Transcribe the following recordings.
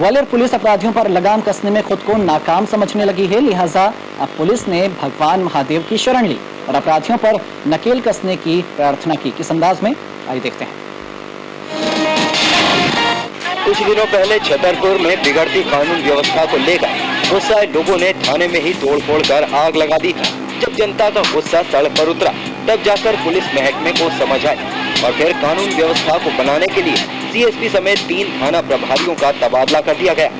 Gwalior police अपराधियों पर लगाम कसने में खुद को नाकाम समझने लगी है, लिहाजा अब पुलिस ने भगवान महादेव की शरण ली और अपराधियों पर नकेल कसने की प्रार्थना की। किस अंदाज में, आइए देखते हैं। कुछ दिनों पहले छतरपुर में बिगड़ती कानून व्यवस्था को लेकर गुस्साए लोगों ने थाने में ही तोड़फोड़ कर आग लगा दी। जब जनता का गुस्सा सड़क पर उतरा, तब जाकर पुलिस महकमे को समझ आई और फिर कानून व्यवस्था को बनाने के लिए सीएसपी समेत 3 थाना प्रभारियों का तबादला कर दिया गया।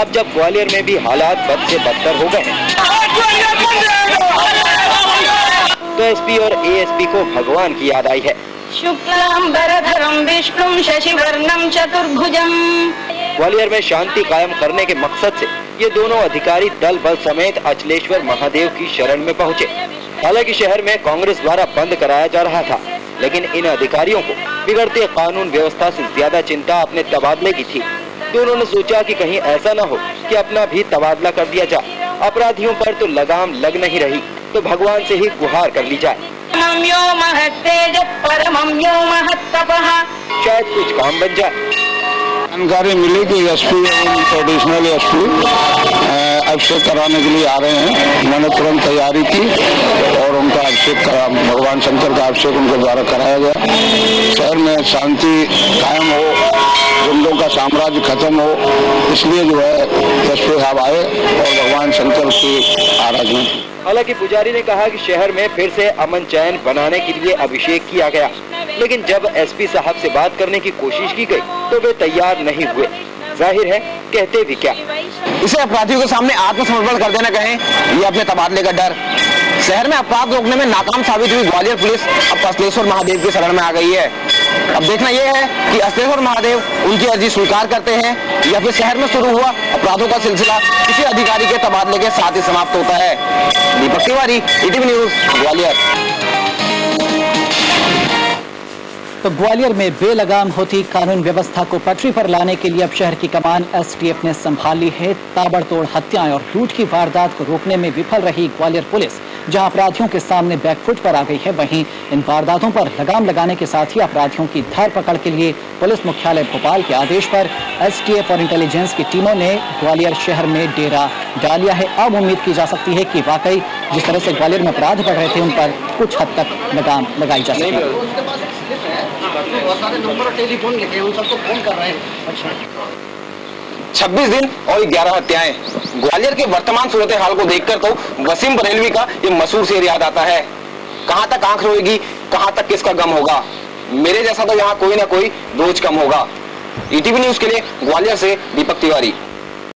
अब जब ग्वालियर में भी हालात बद से बदतर हो गए हैं, तो एसपी और एएसपी को भगवान की याद आई है। शुक्लांबरधरं विष्णुं शशिवर्णं चतुर्भुजं। ग्वालियर में शांति कायम करने के मकसद से ये दोनों अधिकारी दल बल समेत अचलेश्वर महादेव की शरण में पहुँचे। हालांकि शहर में कांग्रेस द्वारा बंद कराया जा रहा था, लेकिन इन अधिकारियों को बिगड़ते कानून व्यवस्था से ज्यादा चिंता अपने तबादले की थी। दोनों ने सोचा कि कहीं ऐसा न हो कि अपना भी तबादला कर दिया जाए। अपराधियों पर तो लगाम लग नहीं रही, तो भगवान से ही गुहार कर ली जाए, शायद कुछ काम बन जाए। जानकारी मिली कि एसपी एडिशनल एसपी अभिषेक कराने के लिए आ रहे हैं। मैंने तुरंत तैयारी की और उनका अभिषेक करा, भगवान शंकर का अभिषेक उनके द्वारा कराया गया। शहर में शांति कायम हो, गुंडों का साम्राज्य खत्म हो, इसलिए जो है एसपी साहब आए और भगवान शंकर की आराधना। हालांकि पुजारी ने कहा कि शहर में फिर से अमन चैन बनाने के लिए अभिषेक किया गया, लेकिन जब एसपी साहब से बात करने की कोशिश की गई तो वे तैयार नहीं हुए। जाहिर है, कहते भी क्या। इसे अपराधियों के सामने आत्मसमर्पण कर देना कहें, ये अपने तबादले का डर। शहर में अपराध रोकने में नाकाम साबित हुई ग्वालियर पुलिस अब अचलेश्वर महादेव की शरण में आ गई है। अब देखना यह है कि अचलेश्वर महादेव उनकी अर्जी स्वीकार करते हैं या फिर शहर में शुरू हुआ अपराधों का सिलसिला किसी अधिकारी के तबादले के साथ ही समाप्त होता है। Deepak Tiwari, ETV news, Gwalior. तो ग्वालियर में बेलगाम होती कानून व्यवस्था को पटरी पर लाने के लिए अब शहर की कमान एसटीएफ ने संभाल ली है। ताबड़तोड़ हत्याएं और लूट की वारदात को रोकने में विफल रही ग्वालियर पुलिस जहां अपराधियों के सामने बैकफुट पर आ गई है, वहीं इन वारदातों पर लगाम लगाने के साथ ही अपराधियों की धरपकड़ के लिए पुलिस मुख्यालय भोपाल के आदेश पर एसटीएफ और इंटेलिजेंस की टीमों ने ग्वालियर शहर में डेरा डाल लिया है। अब उम्मीद की जा सकती है कि वाकई जिस तरह से ग्वालियर में अपराध बढ़ रहे थे, उन पर कुछ हद तक लगाम लगाई जा सके। बहुत सारे नंबर और टेलीफोन लिखे हैं, उन सबको फोन कर रहे हैं। अच्छा, 26 दिन और 11 हत्याएं। ग्वालियर के वर्तमान सूरत हाल को देखकर तो वसीम बरेलवी का ये मशहूर शेर याद आता है, कहां तक आंख रोएगी, कहां तक किसका गम होगा, मेरे जैसा तो यहाँ कोई ना कोई बोझ कम होगा। ईटीवी न्यूज के लिए ग्वालियर से दीपक तिवारी।